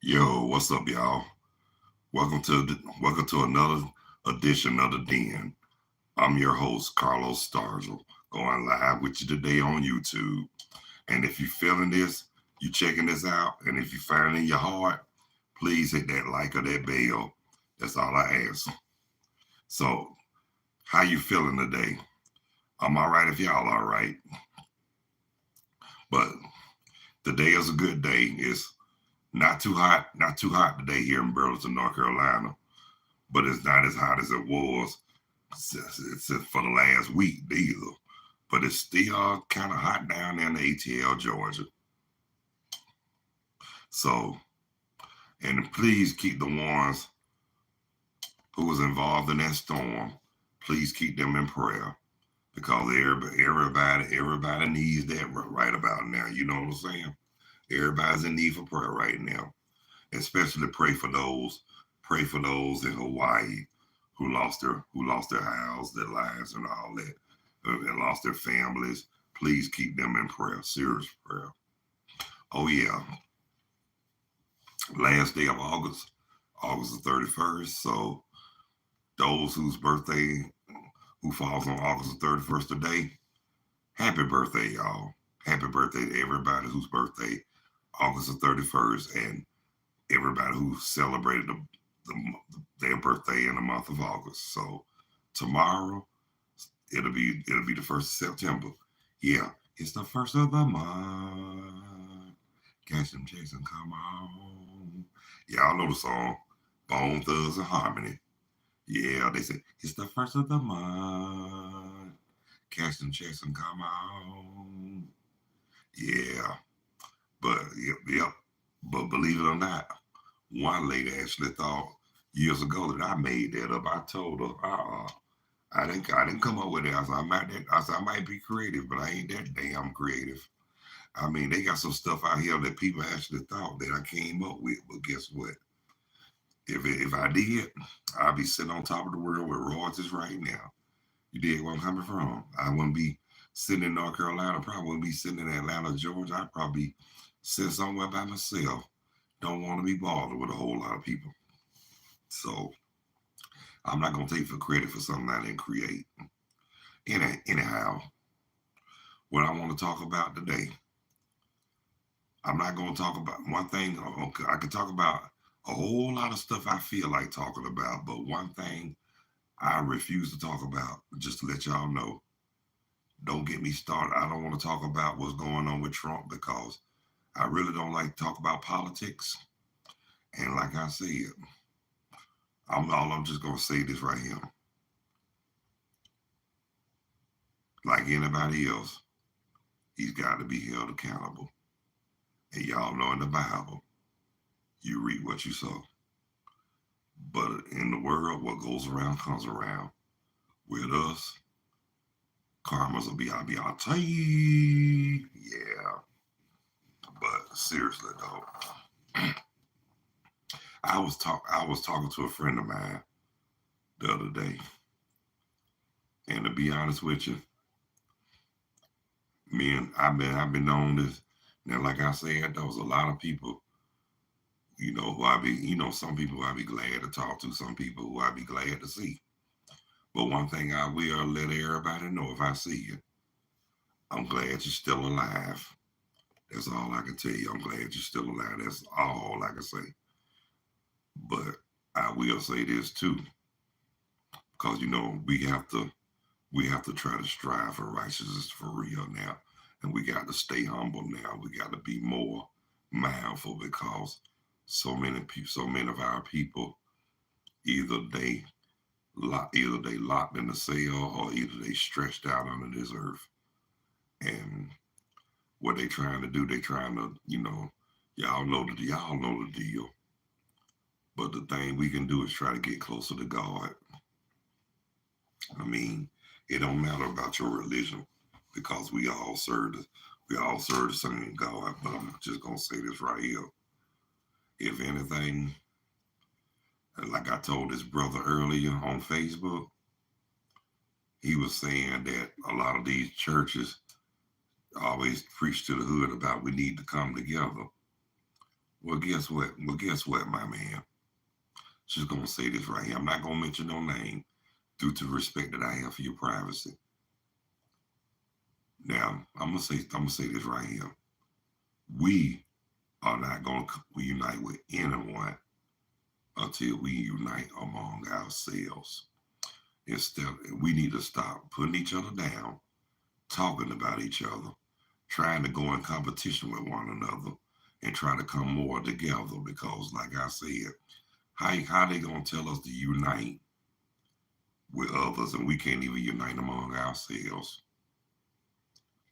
Yo, what's up, y'all? Welcome to another edition of the Den. I'm your host, Carlos Stargell, going live with you today on YouTube. And if you're feeling this, you checking this out, and if you find it in your heart, please hit that like or that bell. That's all I ask. So, how you feeling today? I'm all right if y'all all right. But today is a good day. It's not too hot today here in Burleson, North Carolina, but it's not as hot as it was for the last week either. But it's still kind of hot down there in the ATL, Georgia. So, and please keep the ones who was involved in that storm, please keep them in prayer because everybody needs that right about now. You know what I'm saying? Everybody's in need for prayer right now. Especially pray for those in Hawaii who lost their house, their lives, and all that, and lost their families. Please keep them in prayer, serious prayer. Oh yeah, last day of August, August the 31st. So those who falls on August the 31st today, happy birthday, y'all. Happy birthday to everybody whose birthday August the 31st, and everybody who celebrated their birthday in the month of August. So tomorrow it'll be the 1st of September. Yeah, it's the first of the month. Catch them Jason, come on. Y'all know the song Bone Thugs and Harmony. Yeah, they say it's the first of the month. Catch them Jason, come on. Yeah, but yep. But believe it or not, one lady actually thought years ago that I made that up. I told her, I didn't come up with it. I might be creative, but I ain't that damn creative. I mean, they got some stuff out here that people actually thought that I came up with. But guess what? If I did, I'd be sitting on top of the world with royalties right now. You dig where I'm coming from? I wouldn't be sitting in North Carolina. Probably wouldn't be sitting in Atlanta, Georgia. I'd probably sit somewhere by myself. Don't want to be bothered with a whole lot of people. So I'm not gonna take for credit for something I didn't create. Anyhow, what I want to talk about today, I'm not gonna talk about one thing. Okay, I could talk about a whole lot of stuff I feel like talking about, but one thing I refuse to talk about. Just to let y'all know, don't get me started. I don't want to talk about what's going on with Trump because I really don't like to talk about politics. And like I said, I'm just gonna say this right here. Like anybody else, he's got to be held accountable. And y'all know in the Bible, you reap what you sow. But in the world, what goes around comes around. With us, karma's will be I'll be all tight. Yeah. But seriously though, I was talking to a friend of mine the other day. And to be honest with you, me and I've been on this. Now, like I said, there was a lot of people, who some people who I'd be glad to talk to, some people who I'd be glad to see. But one thing I will let everybody know if I see you, I'm glad you're still alive. That's all I can tell you. I'm glad you're still alive. That's all I can say. But I will say this too, because we have to try to strive for righteousness for real now, and we got to stay humble now. We got to be more mindful because so many of our people either they locked in the cell or either they stretched out under this earth. And what they trying to do, they trying to, y'all know the deal. But the thing we can do is try to get closer to God. I mean, it don't matter about your religion because we all serve the same God. But I'm just gonna say this right here. If anything, and like I told this brother earlier on Facebook, he was saying that a lot of these churches always preach to the hood about we need to come together. Well, guess what? Well, guess what, my man? Just gonna say this right here. I'm not gonna mention no name due to respect that I have for your privacy. Now, I'm gonna say this right here. We are not gonna unite with anyone until we unite among ourselves. Instead, we need to stop putting each other down, talking about each other, trying to go in competition with one another, and try to come more together. Because, like I said, how they gonna tell us to unite with others and we can't even unite among ourselves?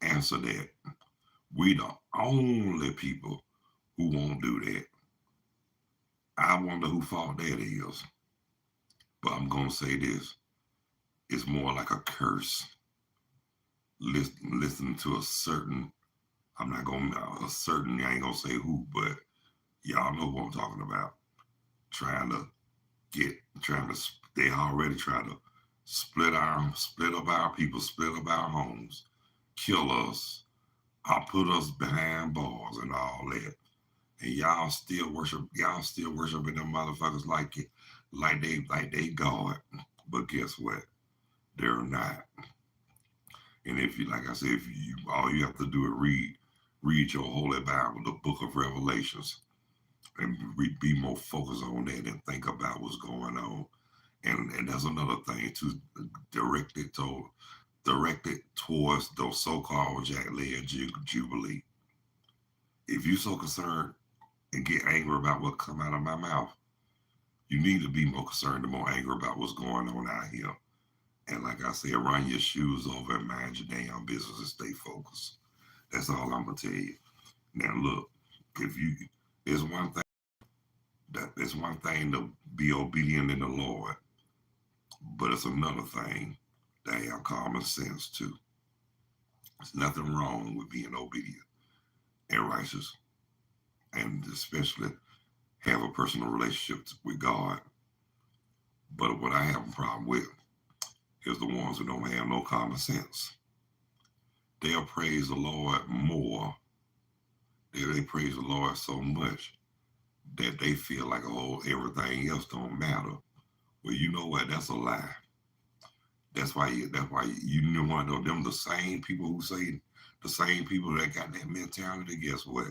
Answer that. We the only people who won't do that. I wonder who fault that is. But I'm gonna say this: it's more like a curse. Listen to a certain. I'm not gonna a certain. I ain't gonna say who, but y'all know who I'm talking about. Trying to trying to. They already try to split up our people, split up our homes, kill us, or put us behind bars and all that. And y'all still worshiping them motherfuckers like they God. But guess what? They're not. And if you, like I said, if you all you have to do is read your holy Bible, the book of Revelations, and be more focused on that and think about what's going on. And that's another thing to direct it to direct it towards those so-called Jack Led Jubilee. If you're so concerned and get angry about what come out of my mouth, you need to be more concerned and more angry about what's going on out here. And like I said, run your shoes over and mind your damn business and stay focused. That's all I'm gonna tell you. Now look, if you there's one thing there's one thing to be obedient in the Lord, but it's another thing to have common sense too. There's nothing wrong with being obedient and righteous, and especially have a personal relationship with God. But what I have a problem with is the ones who don't have no common sense. They'll praise the Lord more. They praise the Lord so much that they feel like, oh, everything else don't matter. Well, you know what? That's a lie. That's why you know one of them the same people who say the same people that got that mentality. Guess what?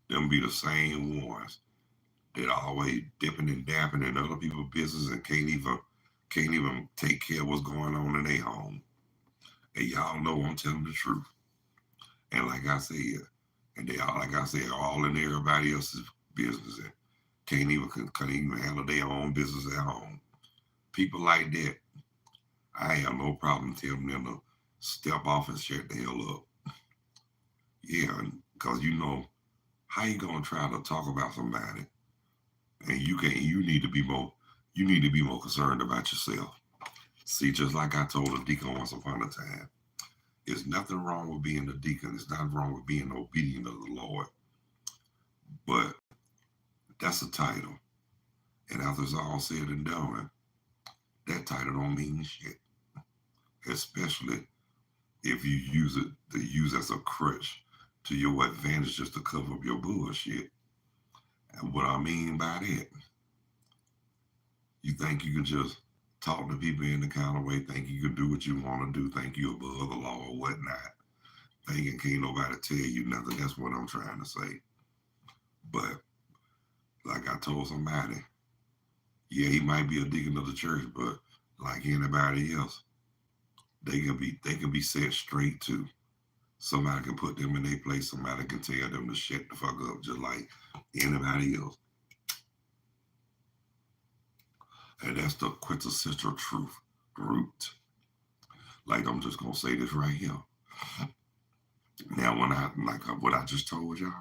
Them be the same ones that always dipping and dapping in other people's business and can't even take care of what's going on in their home. And y'all know I'm telling the truth. And like I said, and they all like I said, all in everybody else's business and can't even handle their own business at home. People like that, I have no problem telling them to step off and shut the hell up. Yeah, because how you gonna try to talk about somebody and you need to be more concerned about yourself. See, just like I told a deacon once upon a time, there's nothing wrong with being a deacon. There's nothing wrong with being obedient to the Lord. But that's a title. And after it's all said and done, that title don't mean shit. Especially if you use as a crutch to your advantage just to cover up your bullshit. And what I mean by that, you think you can just talk to people in the kind of way, think you can do what you want to do, think you above the law or whatnot, thinking can't nobody tell you nothing. That's what I'm trying to say. But like I told somebody, yeah, he might be a deacon of the church, but like anybody else, they can be set straight too. Somebody can put them in their place. Somebody can tell them to shut the fuck up, just like anybody else. And that's the quintessential truth root. Like I'm just gonna say this right here. Now, when I like what I just told y'all,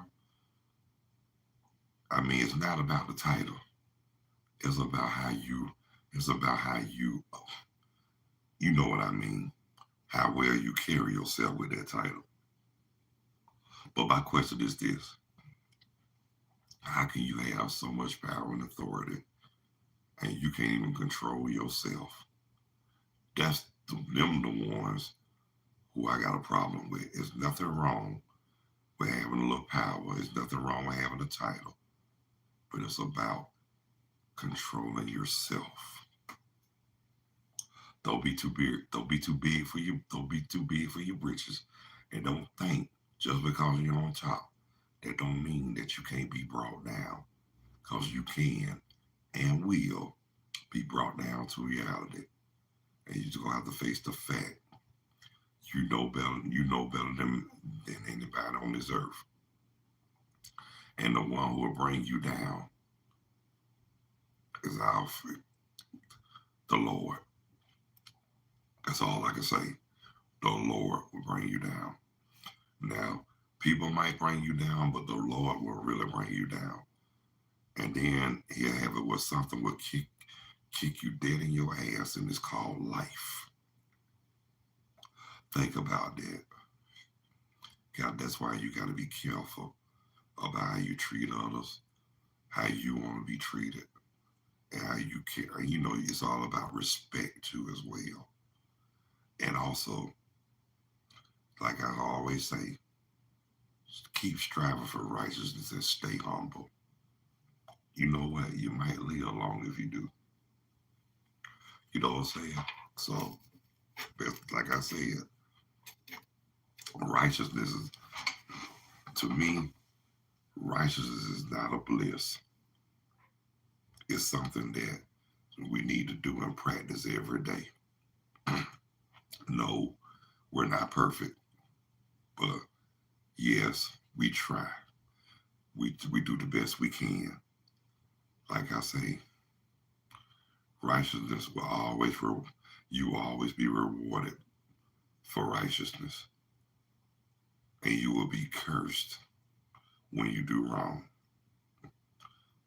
I mean it's not about the title. It's about how you. It's about how you. You know what I mean. How well you carry yourself with that title. But my question is this: how can you have so much power and authority and you can't even control yourself? Them the ones who I got a problem with. There's nothing wrong with having a little power. There's nothing wrong with having a title, but it's about controlling yourself. Don't be too big. Don't be too big for you. Don't be too big for your britches, and don't think just because you're on top that don't mean that you can't be brought down. Cause you can and will be brought down to reality, and you're just gonna have to face the fact you know better. You know better than anybody on this earth, and the one who will bring you down is our the Lord. That's all I can say. The Lord will bring you down. Now, people might bring you down, but the Lord will really bring you down. And then he'll have it with something will kick you dead in your ass, and it's called life. Think about that. God, that's why you got to be careful about how you treat others, how you want to be treated, and how you care. You know, it's all about respect too, as well. And also, like I always say, keep striving for righteousness and stay humble. You know what? You might live long if you do. You know what I'm saying? So, like I said, righteousness is, to me, righteousness is not a bliss. It's something that we need to do and practice every day. No, we're not perfect, but yes, we try. We do the best we can. Like I say, righteousness will always you will always be rewarded for righteousness, and you will be cursed when you do wrong.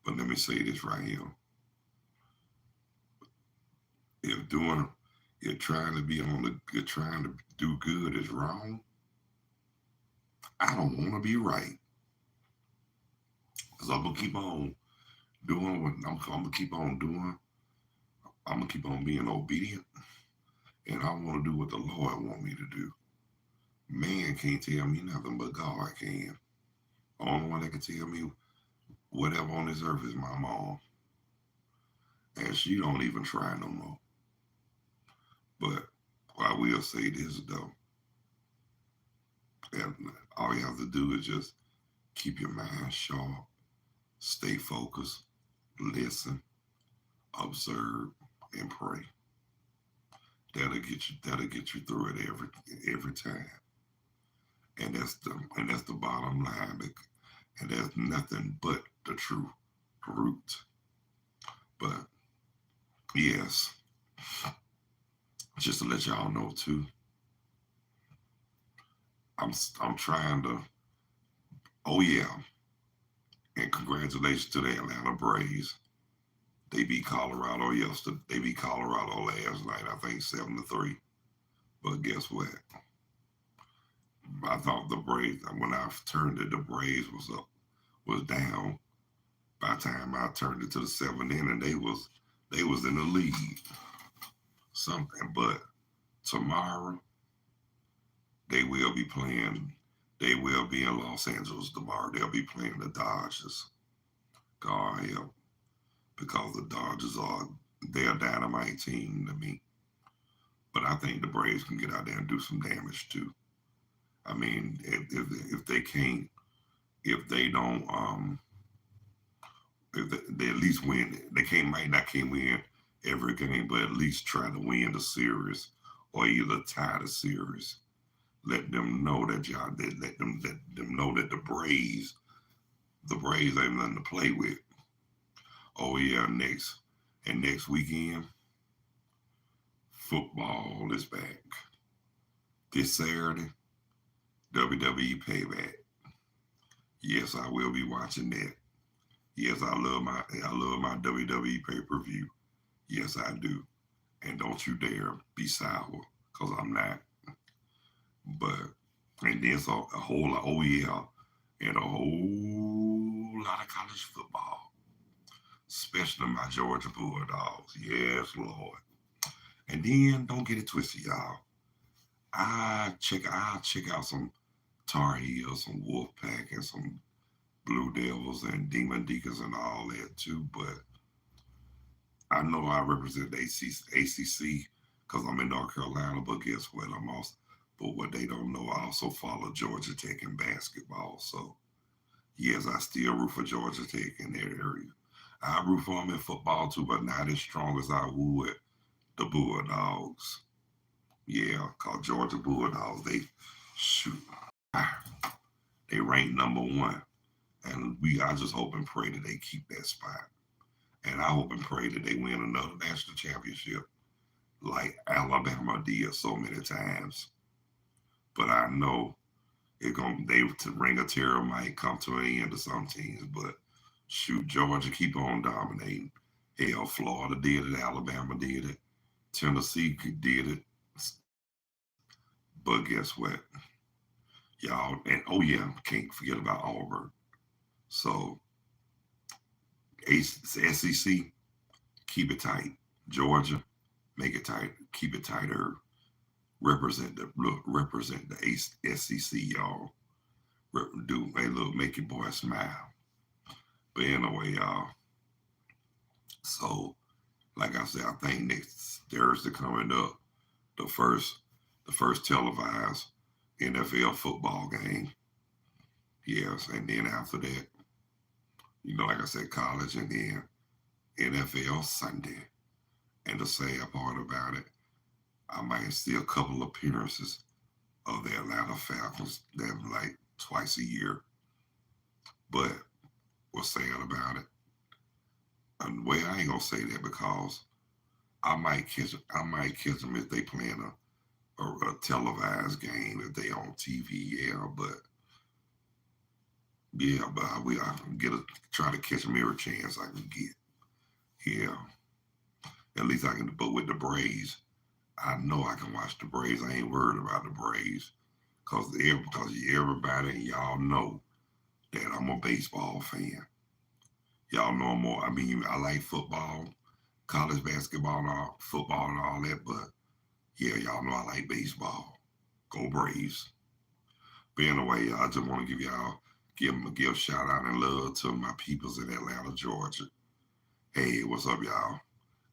But let me say this right here: if doing, if trying to be on the, if trying to do good is wrong, I don't want to be right. Cause I'm gonna keep on doing what I'm gonna keep on doing. I'm gonna keep on being obedient, and I want to do what the Lord want me to do. Man can't tell me nothing, but God can. The only one that can tell me whatever on this earth is my mom, and she don't even try no more. But I will say this though, and all you have to do is just keep your mind sharp, stay focused, listen, observe, and pray. That'll get you. That'll get you through it every time. And that's the bottom line. And there's nothing but the true root. But yes, just to let y'all know too, I'm I'm trying to. Oh yeah, and congratulations to the Atlanta Braves. They beat Colorado yesterday. They beat Colorado last night. I think 7-3. But guess what? I thought the Braves, when I turned it, the Braves was down. By the time I turned it to the seventh inning, they was in the lead. Something, but tomorrow they will be playing. They will be in Los Angeles tomorrow. They'll be playing the Dodgers. God help, because the Dodgers are they're a dynamite team to me. But I think the Braves can get out there and do some damage too. I mean, if they can't, if they don't, if they at least win, they might not win every game, but at least try to win the series or either tie the series. Let them know that y'all did. Let them know that the Braves ain't nothing to play with. Oh yeah, next weekend, football is back. This Saturday, WWE Payback. Yes, I will be watching that. Yes, I love my WWE pay per view. Yes, I do. And don't you dare be sour, cause I'm not. But and then so a whole lot. Oh yeah, and a whole lot of college football, especially my Georgia Bulldogs. Yes, Lord. And then don't get it twisted, y'all. I check out some. Tar Heels, some Wolfpack, and some Blue Devils and Demon Deacons and all that too. But I know I represent the ACC because I'm in North Carolina. But guess what? I'm also, but what they don't know, I also follow Georgia Tech in basketball. So yes, I still root for Georgia Tech in that area. I root for them in football too, but not as strong as I would the Bulldogs. Yeah, called Georgia Bulldogs. They shoot. They rank number one, and I just hope and pray that they keep that spot. And I hope and pray that they win another national championship like Alabama did so many times. But I know the ring of terror might come to an end to some teams. But shoot, Georgia keep on dominating. Hell, Florida did it, Alabama did it, Tennessee did it. But guess what? Y'all, and oh yeah, can't forget about Auburn. So SEC, keep it tight. Georgia, make it tight. Keep it tighter. Represent the SEC, y'all. Do a little make your boy smile. But anyway, y'all. So, like I said, I think next Thursday coming up, the first the first televised NFL football game. Yes, and then after that, like I said, college, and then NFL Sunday. And the sad part about it, I might see a couple appearances of the Atlanta Falcons that like twice a year. But what's sad about it? And well, I ain't gonna say that because I might catch them if they playing a televised game if they on TV. But I can try to catch them every chance I can get. Yeah, at least I can. But with the Braves, I know I can watch the Braves. I ain't worried about the Braves because everybody y'all know that I'm a baseball fan. Y'all know more. I mean, I like football, college basketball, and football, and all that. But yeah, y'all know I like baseball. Go Braves. But anyway, I just want to give a shout out and love to my peoples in Atlanta, Georgia. Hey, what's up, y'all?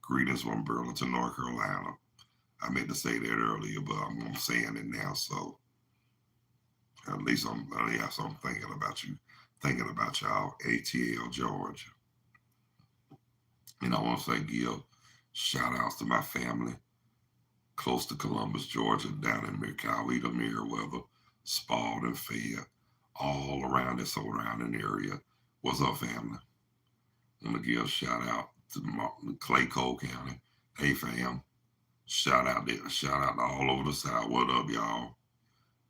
Greetings from Burlington, North Carolina. I meant to say that earlier, but I'm saying it now. So at least I'm thinking about you, thinking about y'all, ATL, Georgia. And I want to give shout outs to my family close to Columbus, Georgia, down in Coweta, Meriwether, Spalding, Fayette, all around this surrounding area. What's up, family? I want to give a shout out to Clay Cole County. Hey, fam. Shout out there. Shout out to all over the South. What up, y'all?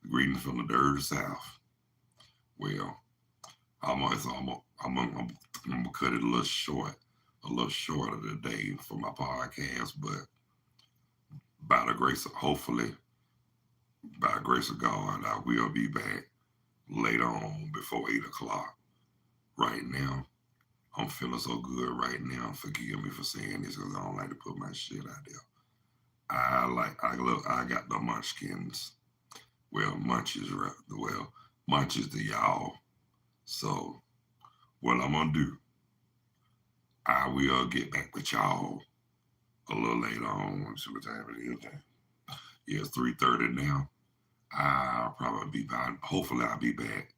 Greetings from the dirty South. Well, I'm gonna cut it a little shorter today for my podcast, but by the grace of hopefully, by the grace of God, I will be back later on before 8 o'clock. Right now, I'm feeling so good right now. Forgive me for saying this because I don't like to put my shit out there. I got the munchkins. Well, munches to y'all. So what I'm gonna do, I will get back with y'all a little later on. Let's see what time it is. Yeah, it's 3:30 now. I'll probably be back. Hopefully, I'll be back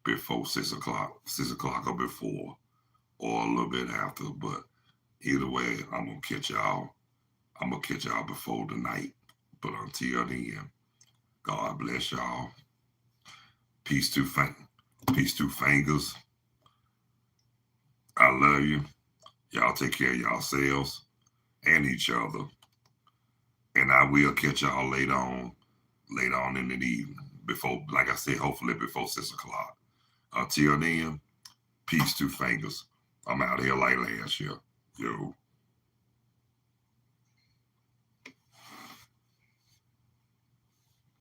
before 6 o'clock, 6 o'clock or before, or a little bit after. But either way, I'm gonna catch y'all before the night. But until then, God bless y'all. Peace to fingers. I love you. Y'all take care of yourselves and each other. And I will catch y'all later on in the evening. Before, like I said, hopefully before 6 o'clock. Until then, peace to fingers. I'm out here like last year. Yo.